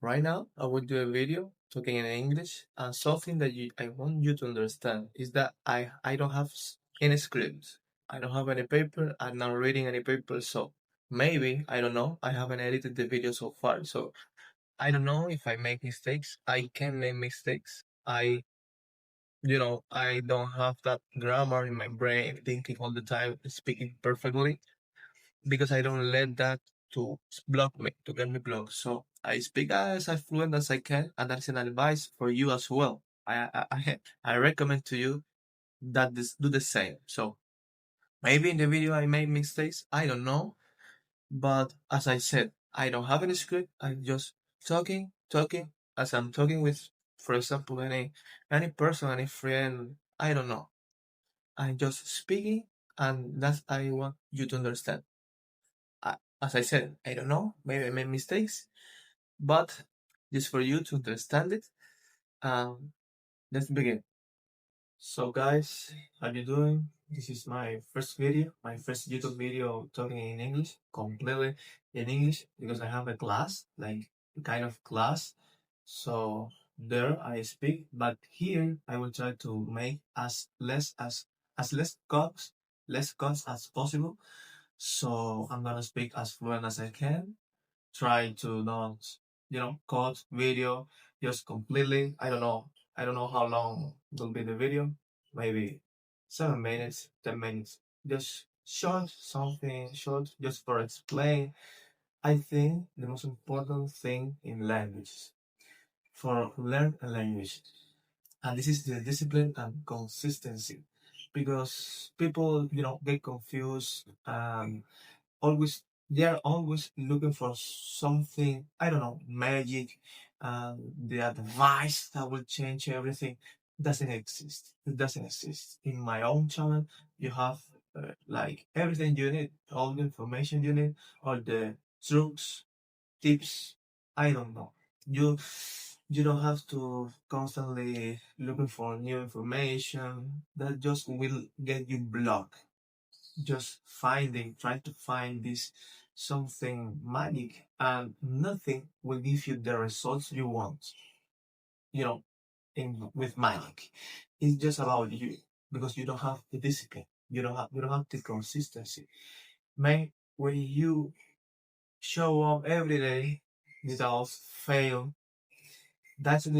right now I will do a video talking in English, and something that I want you to understand is that I don't have any script. I don't have any paper. I'm not reading any paper, so maybe I don't know. I haven't edited the video so far, so I don't know if I make mistakes. I can make mistakes. I don't have that grammar in my brain thinking all the time, speaking perfectly, because I don't let that to block me, to get me blocked. So I speak as fluent as I can, and that's an advice for you as well. I recommend to you that do the same. So maybe in the video I made mistakes. I don't know, but as I said, I don't have any script. I'm just talking as I'm talking with, for example, any person, any friend. I don't know. I'm just speaking, and that's I want you to understand. As I said, I don't know. Maybe I made mistakes, but just for you to understand it. Let's begin. So, guys, how you doing? This is my first video, my first YouTube video talking in English, completely in English, because I have a class, like a kind of class. So there I speak, but here I will try to make as less cuts as possible. So I'm gonna speak as fluent as I can. Try to not, cut video just completely. I don't know how long will be the video. Maybe 7 minutes, 10 minutes. Just short, something short, just for explain. I think the most important thing in language for learn a language, and this is the discipline and consistency, because people, get confused and always they are always looking for something, I don't know, magic, the advice that will change everything. Doesn't exist. It doesn't exist. In my own channel, you have like everything you need, all the information you need, all the tricks, tips. I don't know. You don't have to constantly looking for new information that just will get you blocked. Just trying to find this something magic, and nothing will give you the results you want, you know with magic. It's just about you, because you don't have the discipline, you don't have the consistency. Man, when you show up every day without fail, that is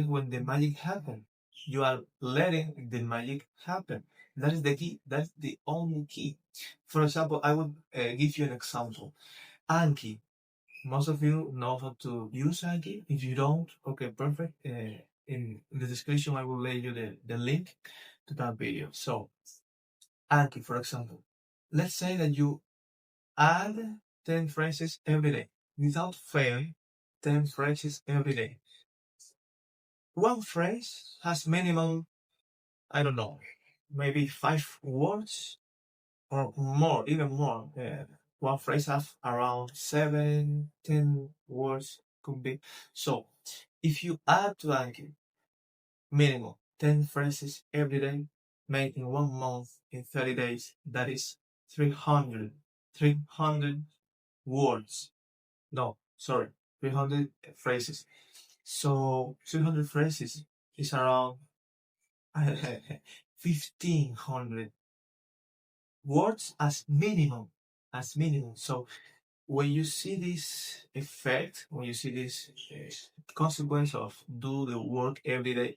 when the magic happens. You are letting the magic happen. That is the key. That's the only key. For example, I would give you an example. Anki. Most of you know how to use Anki. If you don't, okay, perfect. In the description, I will lay you the link to that video. So, Anki, for example, let's say that you add 10 phrases every day without fail. 10 phrases every day. One phrase has minimum, I don't know, maybe 5 words or more, even more. One phrase has around 7, 10 words could be. So if you add to Anki minimum 10 phrases every day, made in 1 month, in 30 days, that is 300 words. No, sorry, 300 phrases. So 300 phrases is around 1,500 words as minimum. As minimum. So when you see this effect, when you see this consequence of do the work every day,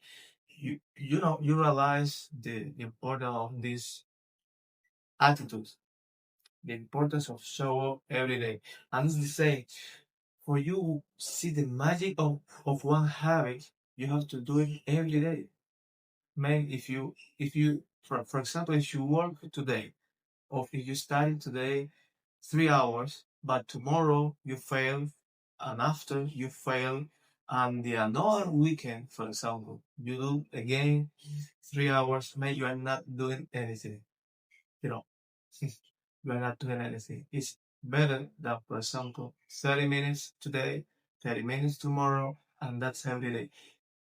you realize the importance of this attitude, the importance of show up every day. And it's the same. For you see the magic of one habit, you have to do it every day. Man, if you for example, if you work today, or if you study today 3 hours, but tomorrow you fail, and after you fail, and the another weekend, for example, you do again 3 hours, man, you are not doing anything. You know, you are not doing anything. It's better than, for example, 30 minutes today, 30 minutes tomorrow, and that's every day.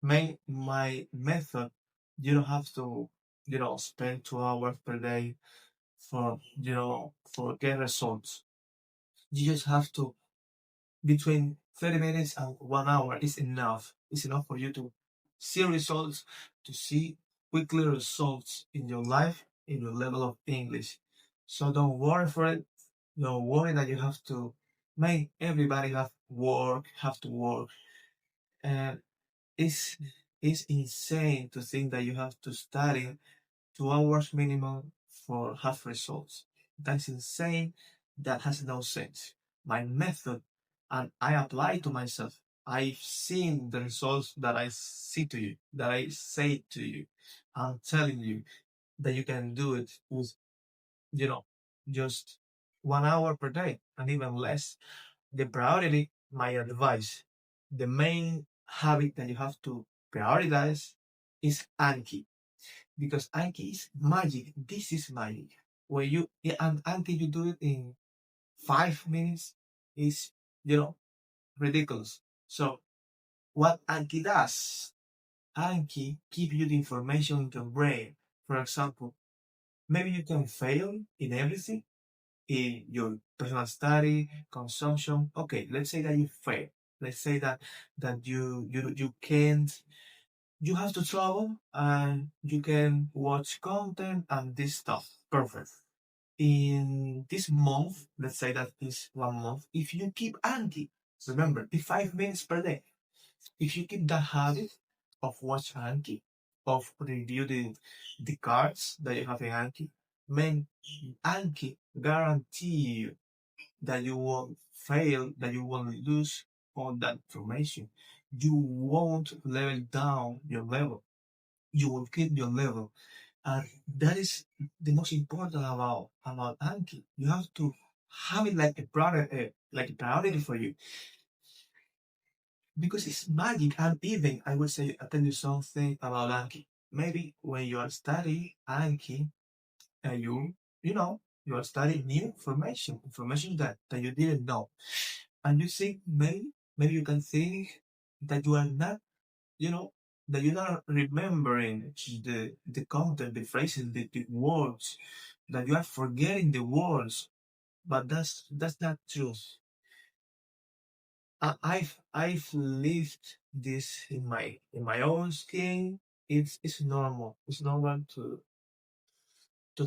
My method, you don't have to, spend 2 hours per day for get results. You just have to between 30 minutes and 1 hour is enough. It's enough for you to see results, to see quickly results in your life, in your level of English. So don't worry for it. Don't worry that you have to make everybody have to work. And it's it's insane to think that you have to study 2 hours minimum for half results. That's insane. That has no sense. My method, and I apply to myself. I've seen the results that I see to you, that I say to you. I'm telling you that you can do it with, you know, just 1 hour per day and even less. The priority, my advice, the main habit that you have to prioritize is Anki, because Anki is magic. This is magic. When you, yeah, and Anki, you do it in 5 minutes, is, you know, ridiculous. So what Anki does, Anki give you the information in your brain. For example, maybe you can fail in everything, in your personal study, consumption. Okay, let's say that you fail. Let's say that you can't, you have to travel and you can watch content and this stuff. Perfect. In this month, let's say that this 1 month, if you keep Anki, remember the 5 minutes per day. If you keep that habit of watch Anki, of review the cards that you have in Anki, man, Anki guarantee you that you won't fail, that you won't lose all that information. You won't level down your level. You will keep your level. And that is the most important about Anki. You have to have it like a priority for you, because it's magic. And even I will say, I tell you something about Anki. Maybe when you are studying Anki, and you are studying new information that you didn't know, and you think maybe you can think that you are not, you know, that you're not remembering the content, the phrases, the words, that you are forgetting the words. But that's not true. I've lived this in my own skin. It's normal. It's normal to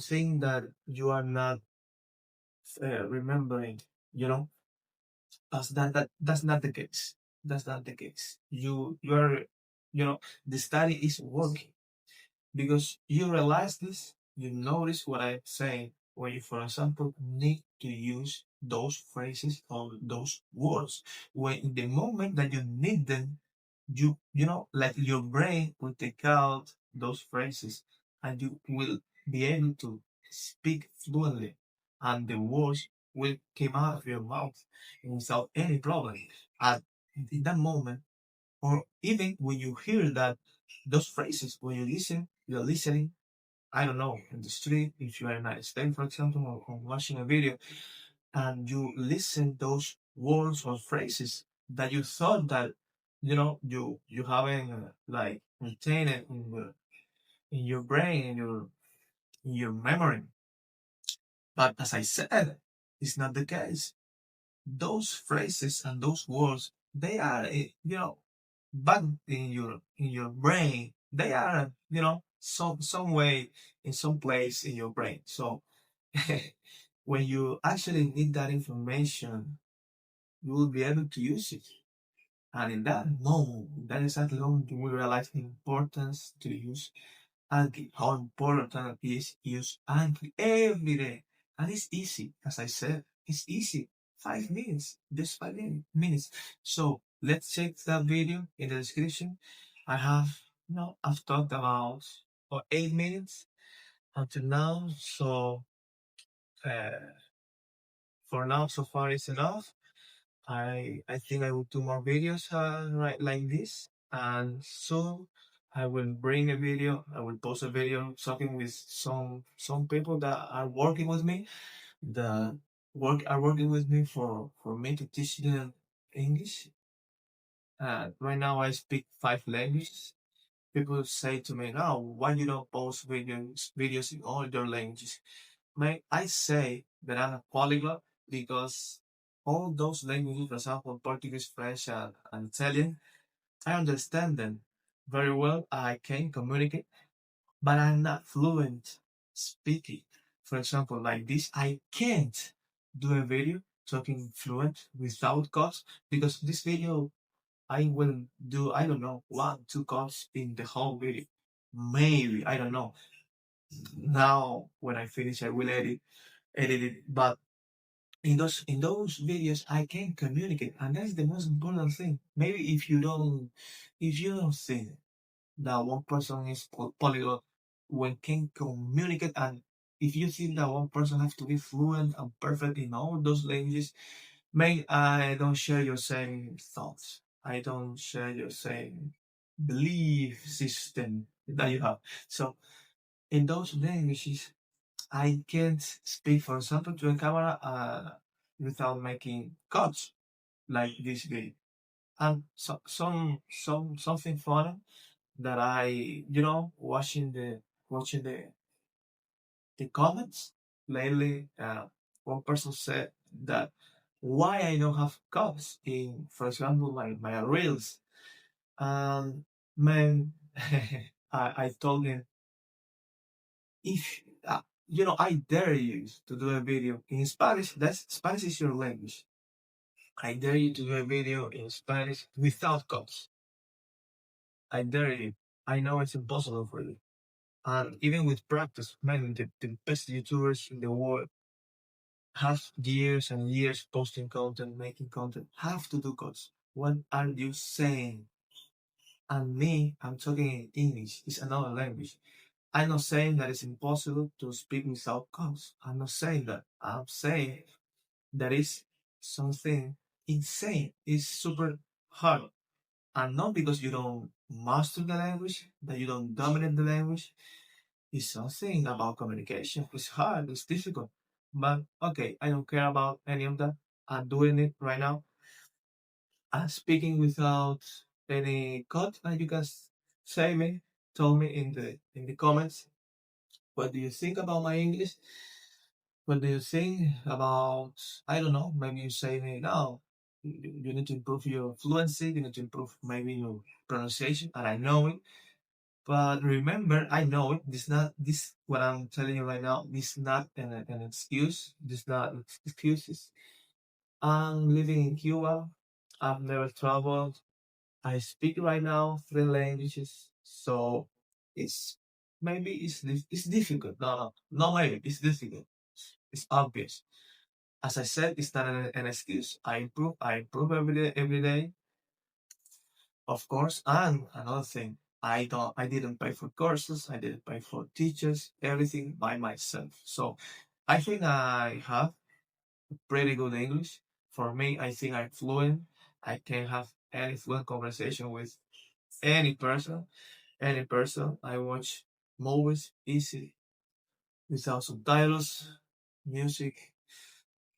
think that you are not remembering. You know, that's not the case. That's not the case. You are, the study is working, because you realize this, you notice what I'm saying when you, for example, need to use those phrases or those words. When in the moment that you need them, like your brain will take out those phrases and you will be able to speak fluently, and the words will come out of your mouth without any problem. At in that moment, or even when you hear that those phrases, when you listen, you're listening, I don't know, in the street, if you are in the United States, for example, or watching a video, and you listen those words or phrases that you thought that, you haven't like retained it in your brain, in your memory. But as I said, it's not the case. Those phrases and those words, they are, back in your brain. They are, some way, in some place in your brain. So when you actually need that information, you will be able to use it. And in that moment, that exactly moment, you will realize the importance to use Anki, how important it is to use Anki every day. And it's easy, as I said, it's easy. 5 minutes, just 5 minutes. So let's check that video in the description. I have, I've talked about for 8 minutes until now. So uh, for now, so far it's enough. I think I will do more videos right like this, and soon I will bring a video. I will post a video talking with some people that are working with me, that are working with me for me to teach them English. Right now I speak 5 languages. People say to me, "Now, why you don't post videos in all your languages?" I say that I'm a polyglot because all those languages, for example, Portuguese, French, and Italian, I understand them very well. I can communicate, but I'm not fluent speaking. For example, like this, I can't do a video talking fluent without cuts because this video I will do, I don't know, one, two cuts in the whole video. Maybe, I don't know. Now when I finish I will edit it. But in those videos I can communicate, and that's the most important thing. Maybe if you don't think that one person is polyglot when can communicate, and if you think that one person has to be fluent and perfect in all those languages, may I don't share your same thoughts. I don't share your same belief system that you have. So in those languages I can't speak, for example, to a camera without making cuts like this video. And something funny that I, watching the comments lately. One person said that why I don't have cuts in, for example, my reels. And man, I told him, if I dare you to do a video in Spanish. That's Spanish is your language. I dare you to do a video in Spanish without cuts. I dare you. I know it's impossible for you. And even with practice, man, the best YouTubers in the world have years and years posting content, making content, have to do cuts. What are you saying? And me, I'm talking in English. It's another language. I'm not saying that it's impossible to speak without cuts. I'm not saying that. I'm saying that is something insane. It's super hard. And not because you don't master the language, that you don't dominate the language. It's something about communication. It's hard, it's difficult. But okay, I don't care about any of that. I'm doing it right now. I'm speaking without any cut. And you can say me, tell me in the comments, what do you think about my English? What do you think about, I don't know, maybe you say me, no, you need to improve your fluency, you need to improve maybe your pronunciation, and I know it. But remember, I know it. This what I'm telling you right now. This is not an excuse. This is not excuses. I'm living in Cuba. I've never traveled. I speak right now 3 languages, so it's maybe it's difficult. No, maybe it's difficult. It's obvious. As I said, it's not an excuse. I improve every day, every day, of course. And another thing, I didn't pay for courses. I didn't pay for teachers. Everything by myself. So I think I have pretty good English. For me, I think I'm fluent. I can have any fluent conversation with any person. Any person. I watch movies easy without subtitles, music,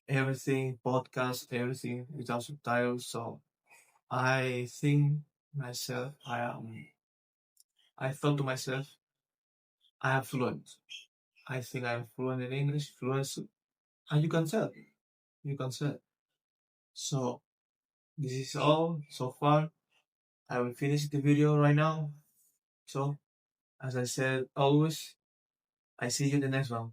everything, podcast, everything without subtitles. So I think myself, I thought to myself, I am fluent. I think I'm fluent in English, fluent, and you can tell. You can tell. So this is all so far. I will finish the video right now. So as I said always, I see you in the next one.